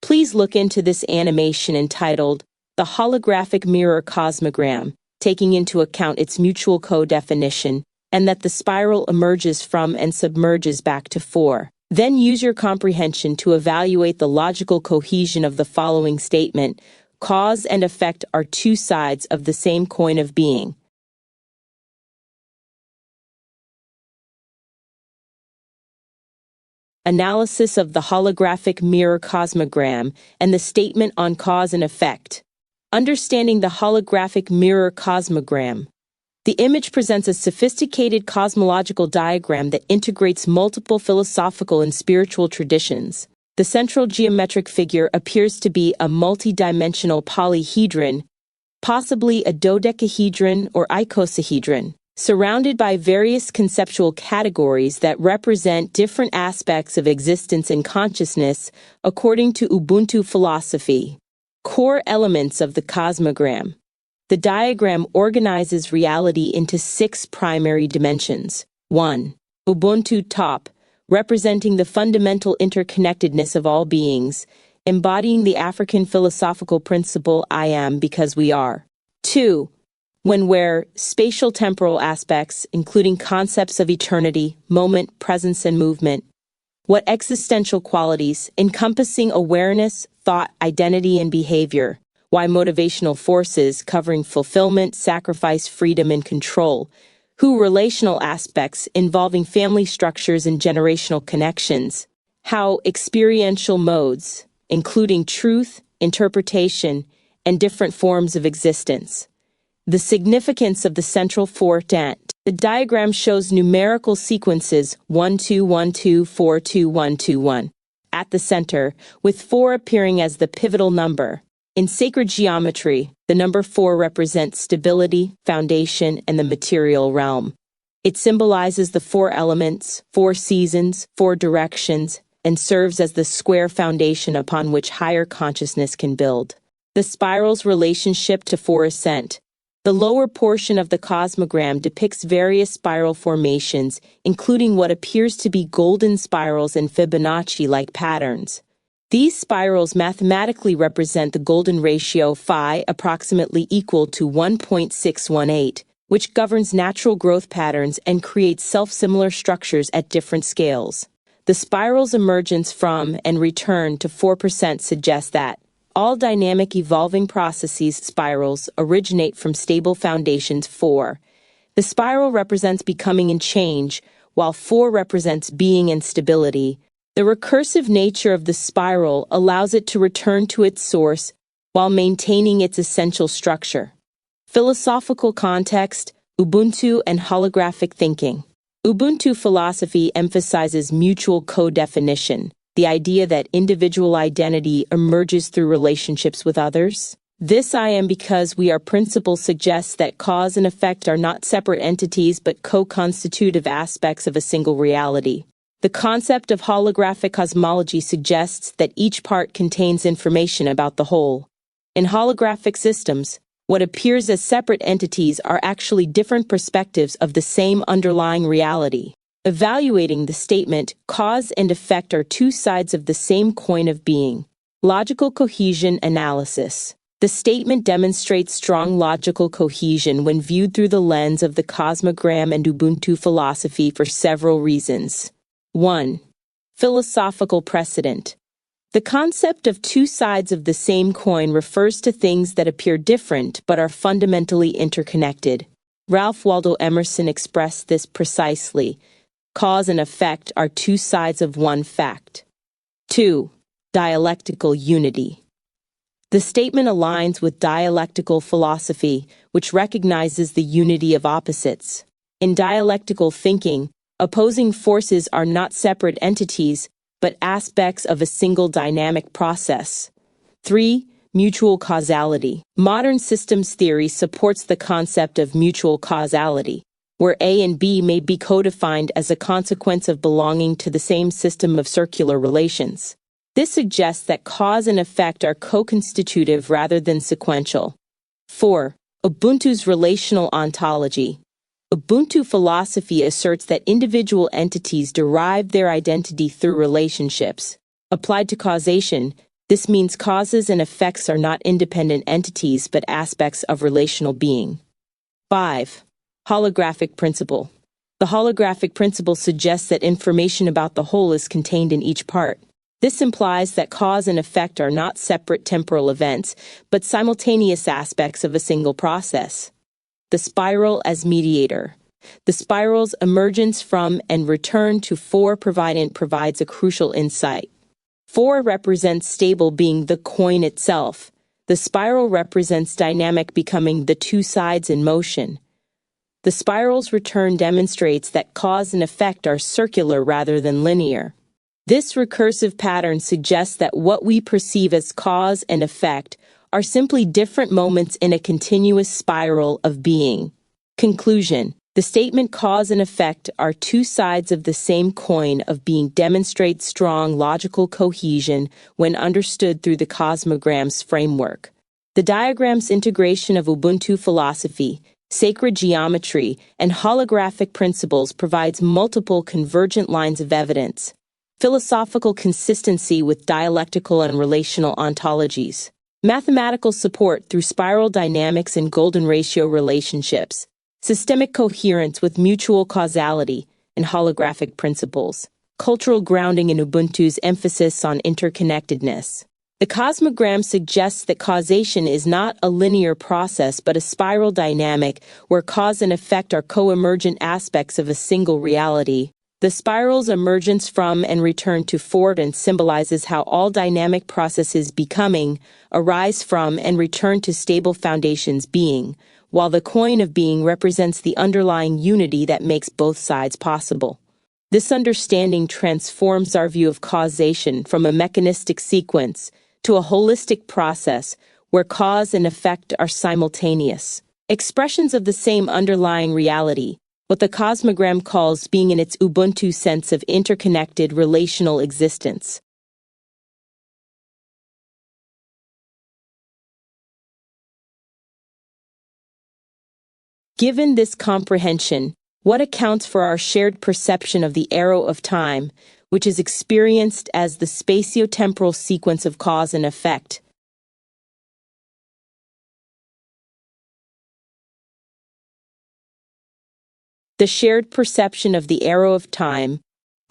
Please look into this animation entitled The Holographic Mirror Cosmogram, taking into account its mutual co-definition, and that the spiral emerges from and submerges back to 4. Then use your comprehension to evaluate the logical cohesion of the following statement: cause and effect are two sides of the same coin of being. Analysis of the holographic mirror cosmogram and the statement on cause and effect. Understanding the holographic mirror cosmogram. The image presents a sophisticated cosmological diagram that integrates multiple philosophical and spiritual traditions. The central geometric figure appears to be a multi-dimensional polyhedron, possibly a dodecahedron or icosahedron, surrounded by various conceptual categories that represent different aspects of existence and consciousness according to Ubuntu philosophy. Core elements of the cosmogram. The diagram organizes reality into 6 primary dimensions. 1. Ubuntu top, representing the fundamental interconnectedness of all beings, embodying the African philosophical principle I am because we are. 2. When/where, spatial temporal aspects, including concepts of eternity, moment, presence, and movement. What existential qualities, encompassing awareness, thought, identity, and behavior. Why motivational forces, covering fulfillment, sacrifice, freedom, and control. Who relational aspects, involving family structures and generational connections. How experiential modes, including truth, interpretation, and different forms of existence. The significance of the central 4 dent. The diagram shows numerical sequences 1 2 1 2 4 2 1 2 1 at the center, with 4 appearing as the pivotal number. In sacred geometry, the number 4 represents stability, foundation, and the material realm. It symbolizes the 4 elements, 4 seasons, 4 directions, and serves as the square foundation upon which higher consciousness can build. The spiral's relationship to 4 ascent. The lower portion of the cosmogram depicts various spiral formations, including what appears to be golden spirals and Fibonacci-like patterns. These spirals mathematically represent the golden ratio phi approximately equal to 1.618, which governs natural growth patterns and creates self-similar structures at different scales. The spiral's emergence from and return to 4% suggests that all dynamic evolving processes spirals originate from stable foundations 4. The spiral represents becoming and change, while 4 represents being and stability. The recursive nature of the spiral allows it to return to its source while maintaining its essential structure. Philosophical context, Ubuntu and holographic thinking. Ubuntu philosophy emphasizes mutual co-definition, the idea that individual identity emerges through relationships with others. This I am because we are principle suggests that cause and effect are not separate entities but co-constitutive aspects of a single reality. The concept of holographic cosmology suggests that each part contains information about the whole. In holographic systems, what appears as separate entities are actually different perspectives of the same underlying reality. Evaluating the statement, cause and effect are two sides of the same coin of being. Logical cohesion analysis. The statement demonstrates strong logical cohesion when viewed through the lens of the cosmogram and Ubuntu philosophy for several reasons. 1. Philosophical precedent. The concept of two sides of the same coin refers to things that appear different but are fundamentally interconnected. Ralph Waldo Emerson expressed this precisely. Cause and effect are two sides of one fact. 2. Dialectical unity. The statement aligns with dialectical philosophy, which recognizes the unity of opposites. In dialectical thinking, opposing forces are not separate entities, but aspects of a single dynamic process. 3. Mutual causality. Modern systems theory supports the concept of mutual causality, where A and B may be codefined as a consequence of belonging to the same system of circular relations. This suggests that cause and effect are co-constitutive rather than sequential. 4. Ubuntu's relational ontology. Ubuntu philosophy asserts that individual entities derive their identity through relationships. Applied to causation, This means causes and effects are not independent entities but aspects of relational being. 5. Holographic principle. The holographic principle suggests that information about the whole is contained in each part. This implies that cause and effect are not separate temporal events, but simultaneous aspects of a single process. The spiral as mediator. The spiral's emergence from and return to 4 provides a crucial insight. 4 represents stable being the coin itself. The spiral represents dynamic becoming the 2 sides in motion. The spiral's return demonstrates that cause and effect are circular rather than linear. This recursive pattern suggests that what we perceive as cause and effect are simply different moments in a continuous spiral of being. Conclusion. The statement cause and effect are 2 sides of the same coin of being demonstrates strong logical cohesion when understood through the Cosmogram's framework. The diagram's integration of Ubuntu philosophy, sacred geometry, and holographic principles provides multiple convergent lines of evidence. Philosophical consistency with dialectical and relational ontologies. Mathematical support through spiral dynamics and golden ratio relationships. Systemic coherence with mutual causality and holographic principles. Cultural grounding in Ubuntu's emphasis on interconnectedness. The Cosmogram suggests that causation is not a linear process but a spiral dynamic where cause and effect are co-emergent aspects of a single reality. The spiral's emergence from and return to forward and symbolizes how all dynamic processes becoming arise from and return to stable foundations being, while the coin of being represents the underlying unity that makes both sides possible. This understanding transforms our view of causation from a mechanistic sequence to a holistic process where cause and effect are simultaneous, expressions of the same underlying reality, what the Cosmogram calls being in its Ubuntu sense of interconnected relational existence. Given this comprehension, what accounts for our shared perception of the arrow of time, which is experienced as the spatiotemporal sequence of cause and effect? The shared perception of the arrow of time,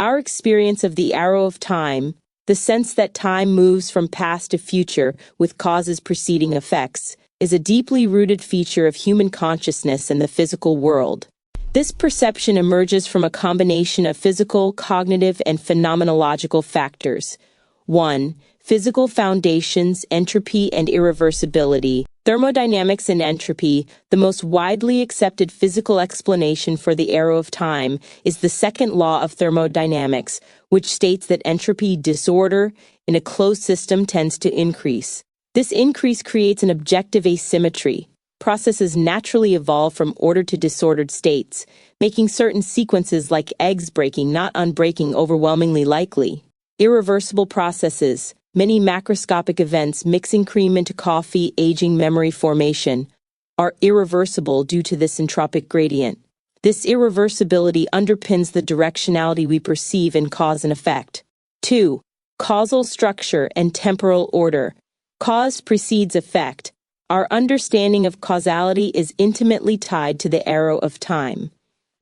our experience of the arrow of time, the sense that time moves from past to future with causes preceding effects, is a deeply rooted feature of human consciousness and the physical world. This perception emerges from a combination of physical, cognitive, and phenomenological factors. 1. Physical foundations, entropy and irreversibility. Thermodynamics and entropy, the most widely accepted physical explanation for the arrow of time, is the second law of thermodynamics, which states that entropy disorder in a closed system tends to increase. This increase creates an objective asymmetry. Processes naturally evolve from ordered to disordered states, making certain sequences like eggs breaking not unbreaking overwhelmingly likely. Irreversible processes, many macroscopic events mixing cream into coffee, aging, memory formation, are irreversible due to this entropic gradient. This irreversibility underpins the directionality we perceive in cause and effect. 2. Causal structure and temporal order. Cause precedes effect. Our understanding of causality is intimately tied to the arrow of time.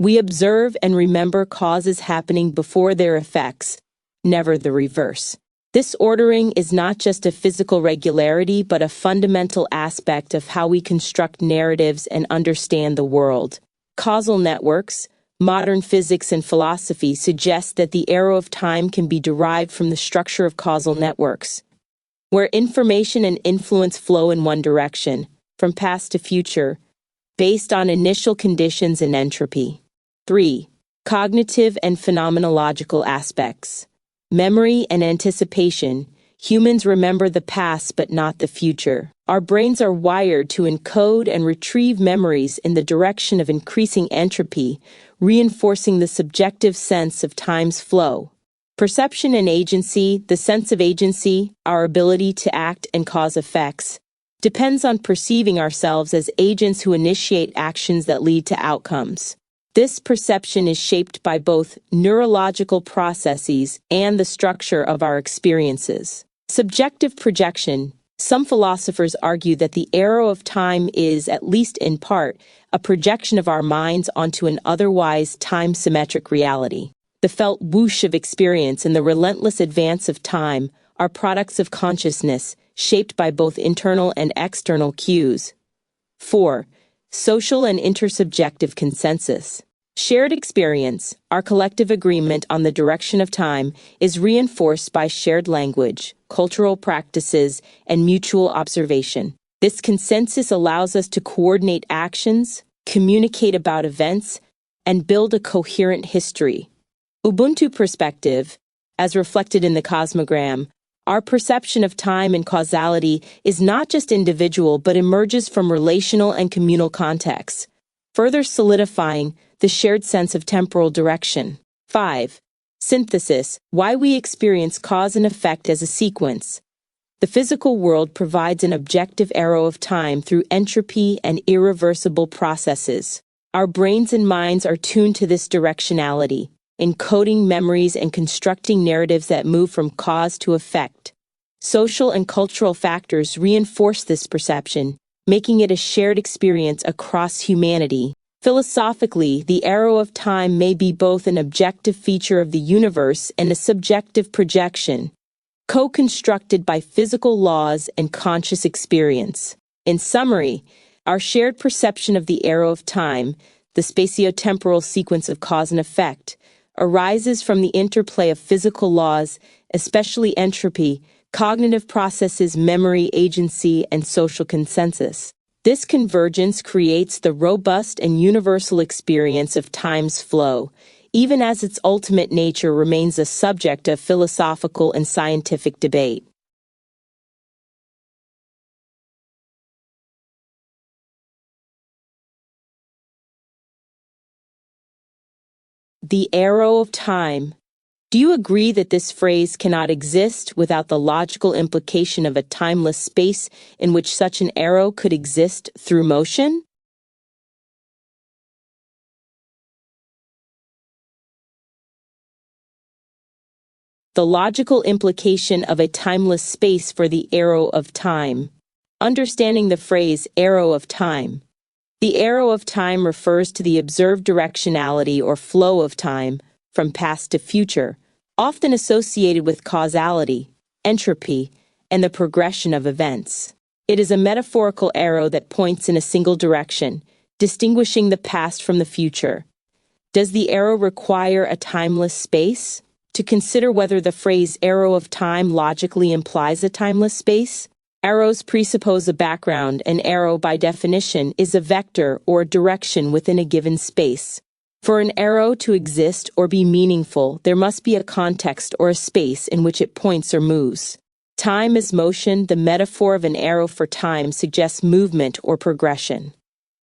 We observe and remember causes happening before their effects, never the reverse. This ordering is not just a physical regularity but a fundamental aspect of how we construct narratives and understand the world. Causal networks, modern physics and philosophy suggest that the arrow of time can be derived from the structure of causal networks, where information and influence flow in one direction, from past to future, based on initial conditions and entropy. 3. Cognitive and phenomenological aspects. Memory and anticipation. Humans remember the past but not the future. Our brains are wired to encode and retrieve memories in the direction of increasing entropy, reinforcing the subjective sense of time's flow. Perception and agency, the sense of agency, our ability to act and cause effects, depends on perceiving ourselves as agents who initiate actions that lead to outcomes. This perception is shaped by both neurological processes and the structure of our experiences. Subjective projection. Some philosophers argue that the arrow of time is, at least in part, a projection of our minds onto an otherwise time-symmetric reality. The felt whoosh of experience and the relentless advance of time are products of consciousness, shaped by both internal and external cues. 4. Social and intersubjective consensus. Shared experience, our collective agreement on the direction of time, is reinforced by shared language, cultural practices, and mutual observation. This consensus allows us to coordinate actions, communicate about events, and build a coherent history. Ubuntu perspective, as reflected in the Cosmogram, our perception of time and causality is not just individual but emerges from relational and communal contexts, further solidifying the shared sense of temporal direction. 5. Synthesis, why we experience cause and effect as a sequence. The physical world provides an objective arrow of time through entropy and irreversible processes. Our brains and minds are tuned to this directionality, encoding memories and constructing narratives that move from cause to effect. Social and cultural factors reinforce this perception, making it a shared experience across humanity. Philosophically, the arrow of time may be both an objective feature of the universe and a subjective projection, co-constructed by physical laws and conscious experience. In summary, our shared perception of the arrow of time, the spatiotemporal sequence of cause and effect, arises from the interplay of physical laws, especially entropy, cognitive processes, memory, agency, and social consensus. This convergence creates the robust and universal experience of time's flow, even as its ultimate nature remains a subject of philosophical and scientific debate. The arrow of time. Do you agree that this phrase cannot exist without the logical implication of a timeless space in which such an arrow could exist through motion? The logical implication of a timeless space for the arrow of time. Understanding the phrase arrow of time. The arrow of time refers to the observed directionality or flow of time from past to future, often associated with causality, entropy, and the progression of events. It is a metaphorical arrow that points in a single direction, distinguishing the past from the future. Does the arrow require a timeless space? To consider whether the phrase arrow of time logically implies a timeless space, arrows presuppose a background. An arrow, by definition, is a vector or a direction within a given space. For an arrow to exist or be meaningful, there must be a context or a space in which it points or moves. Time is motion. The metaphor of an arrow for time suggests movement or progression.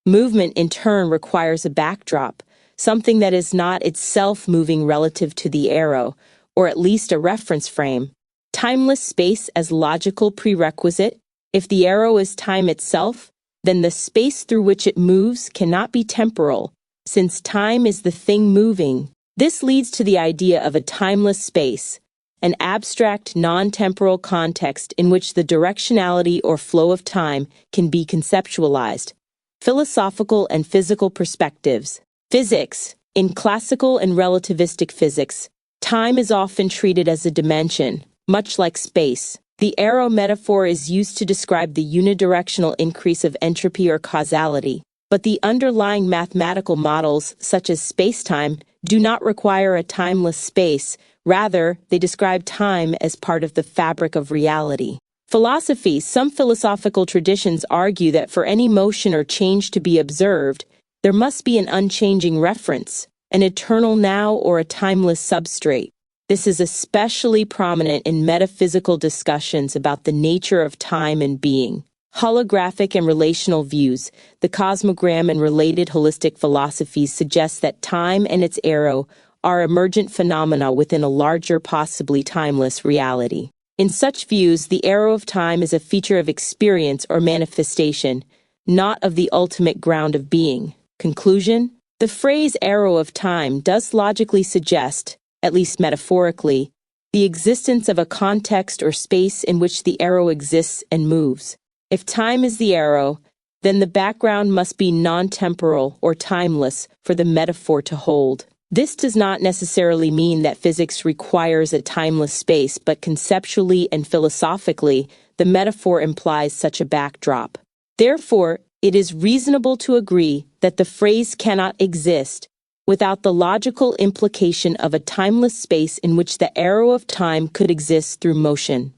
Movement, in turn, requires a backdrop, something that is not itself moving relative to the arrow, or at least a reference frame. Timeless space as logical prerequisite. If the arrow is time itself, then the space through which it moves cannot be temporal, since time is the thing moving. This leads to the idea of a timeless space, an abstract, non-temporal context in which the directionality or flow of time can be conceptualized. Philosophical and physical perspectives. Physics. In classical and relativistic physics, time is often treated as a dimension, much like space. The arrow metaphor is used to describe the unidirectional increase of entropy or causality, but the underlying mathematical models, such as space-time, do not require a timeless space. Rather, they describe time as part of the fabric of reality. Philosophy. Some philosophical traditions argue that for any motion or change to be observed, there must be an unchanging reference, an eternal now or a timeless substrate. This is especially prominent in metaphysical discussions about the nature of time and being. Holographic and relational views, the Cosmogram and related holistic philosophies suggest that time and its arrow are emergent phenomena within a larger, possibly timeless reality. In such views, the arrow of time is a feature of experience or manifestation, not of the ultimate ground of being. Conclusion: the phrase arrow of time does logically suggest, at least metaphorically, the existence of a context or space in which the arrow exists and moves. If time is the arrow, then the background must be non-temporal or timeless for the metaphor to hold. This does not necessarily mean that physics requires a timeless space, but conceptually and philosophically, the metaphor implies such a backdrop. Therefore, it is reasonable to agree that the phrase cannot exist without the logical implication of a timeless space in which the arrow of time could exist through motion.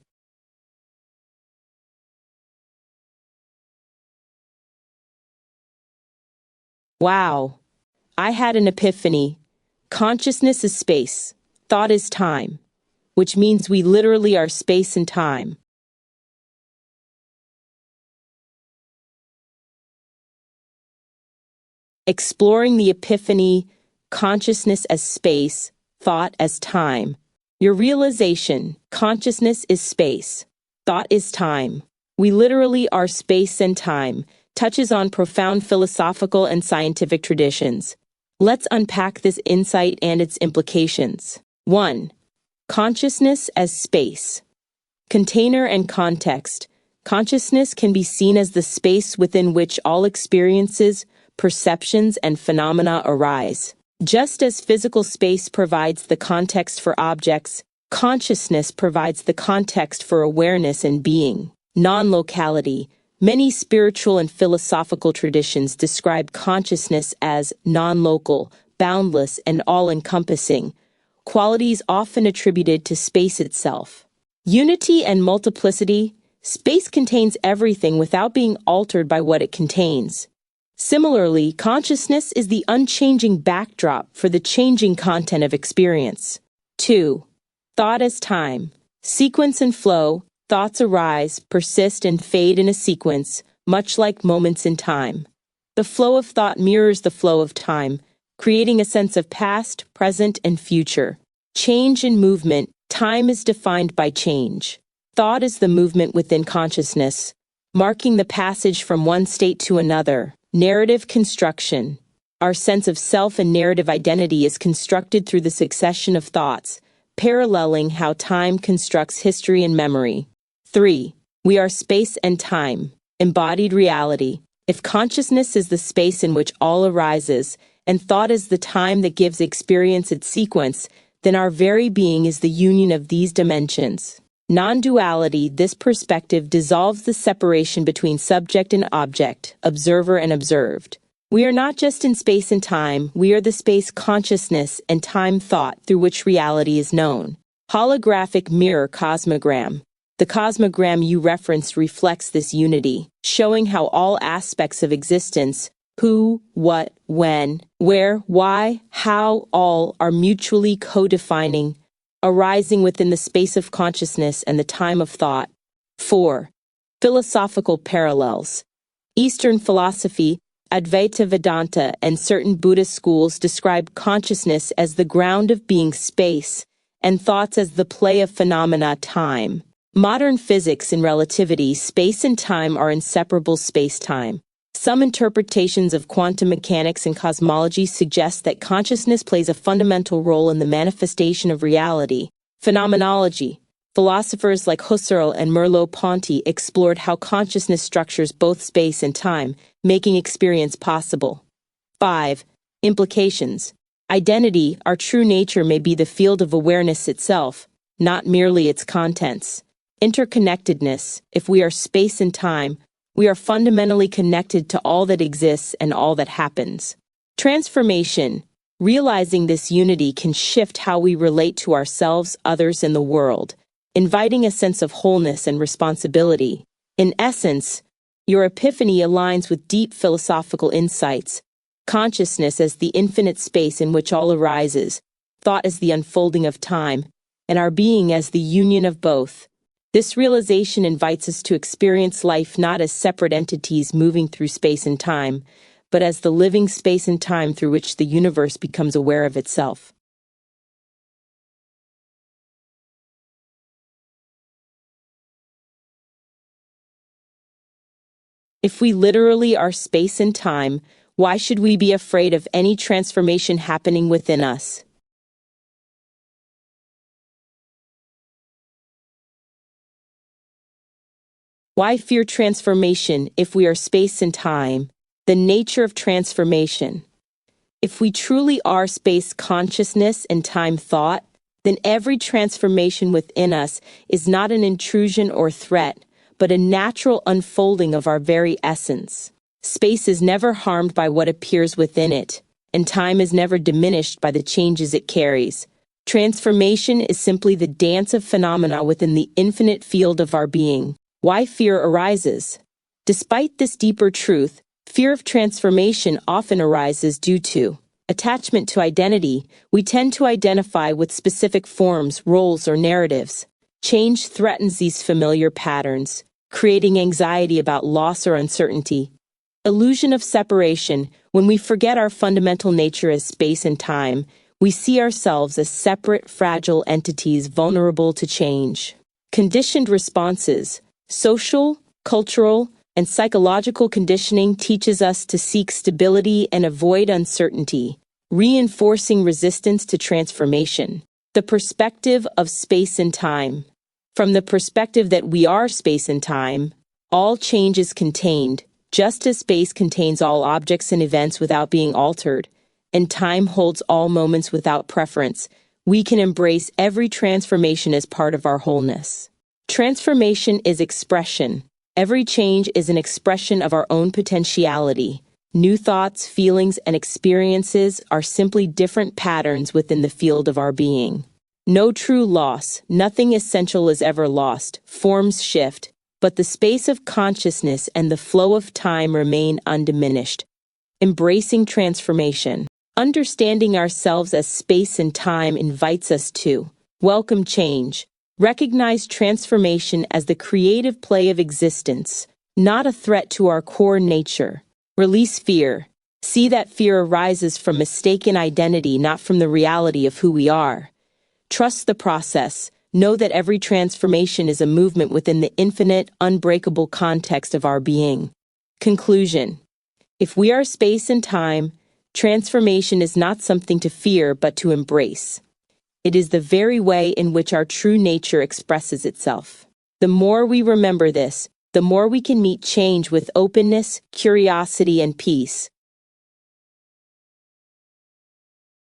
Wow! I had an epiphany. Consciousness is space. Thought is time. Which means we literally are space and time. Exploring the epiphany, consciousness as space, thought as time. Your realization, consciousness is space. Thought is time. We literally are space and time, touches on profound philosophical and scientific traditions. Let's unpack this insight and its implications. 1. Consciousness as space. Container and context. Consciousness can be seen as the space within which all experiences, perceptions, and phenomena arise. Just as physical space provides the context for objects, consciousness provides the context for awareness and being. Non-locality. Many spiritual and philosophical traditions describe consciousness as non-local, boundless, and all-encompassing, qualities often attributed to space itself. Unity and multiplicity. Space contains everything without being altered by what it contains. Similarly, consciousness is the unchanging backdrop for the changing content of experience. 2. Thought as time. Sequence and flow. Thoughts arise, persist, and fade in a sequence, much like moments in time. The flow of thought mirrors the flow of time, creating a sense of past, present, and future. Change and movement. Time is defined by change. Thought is the movement within consciousness, marking the passage from one state to another. Narrative construction. Our sense of self and narrative identity is constructed through the succession of thoughts, paralleling how time constructs history and memory. 3. We are space and time. Embodied reality. If consciousness is the space in which all arises, and thought is the time that gives experience its sequence, then our very being is the union of these dimensions. Non-duality. This perspective dissolves the separation between subject and object, observer and observed. We are not just in space and time, we are the space consciousness and time thought through which reality is known. Holographic mirror cosmogram. The cosmogram you referenced reflects this unity, showing how all aspects of existence, who, what, when, where, why, how, all are mutually co-defining, arising within the space of consciousness and the time of thought. 4. Philosophical parallels. Eastern philosophy, Advaita Vedanta, and certain Buddhist schools describe consciousness as the ground of being space, and thoughts as the play of phenomena time. Modern physics and relativity, space and time are inseparable space-time. Some interpretations of quantum mechanics and cosmology suggest that consciousness plays a fundamental role in the manifestation of reality. Phenomenology. Philosophers like Husserl and Merleau-Ponty explored how consciousness structures both space and time, making experience possible. 5. Implications. Identity, our true nature, may be the field of awareness itself, not merely its contents. Interconnectedness. If we are space and time, we are fundamentally connected to all that exists and all that happens. Transformation. Realizing this unity can shift how we relate to ourselves, others, and the world, inviting a sense of wholeness and responsibility. In essence, your epiphany aligns with deep philosophical insights. Consciousness as the infinite space in which all arises, thought as the unfolding of time, and our being as the union of both. This realization invites us to experience life not as separate entities moving through space and time, but as the living space and time through which the universe becomes aware of itself. If we literally are space and time, why should we be afraid of any transformation happening within us? Why fear transformation if we are space and time? The nature of transformation. If we truly are space consciousness and time thought, then every transformation within us is not an intrusion or threat, but a natural unfolding of our very essence. Space is never harmed by what appears within it, and time is never diminished by the changes it carries. Transformation is simply the dance of phenomena within the infinite field of our being. Why fear arises? Despite this deeper truth, fear of transformation often arises due to attachment to identity. We tend to identify with specific forms, roles, or narratives. Change threatens these familiar patterns, creating anxiety about loss or uncertainty. Illusion of separation. When we forget our fundamental nature as space and time, we see ourselves as separate, fragile entities vulnerable to change. Conditioned responses. Social, cultural, and psychological conditioning teaches us to seek stability and avoid uncertainty, reinforcing resistance to transformation. The perspective of space and time. From the perspective that we are space and time, all change is contained, just as space contains all objects and events without being altered, and time holds all moments without preference. We can embrace every transformation as part of our wholeness. Transformation is expression. Every change is an expression of our own potentiality. New thoughts, feelings, and experiences are simply different patterns within the field of our being. No true loss, nothing essential is ever lost. Forms shift, but the space of consciousness and the flow of time remain undiminished. Embracing transformation. Understanding ourselves as space and time invites us to welcome change. Recognize transformation as the creative play of existence, not a threat to our core nature. Release fear. See that fear arises from mistaken identity, not from the reality of who we are. Trust the process. Know that every transformation is a movement within the infinite, unbreakable context of our being. Conclusion. If we are space and time, transformation is not something to fear but to embrace. It is the very way in which our true nature expresses itself. The more we remember this, the more we can meet change with openness, curiosity, and peace.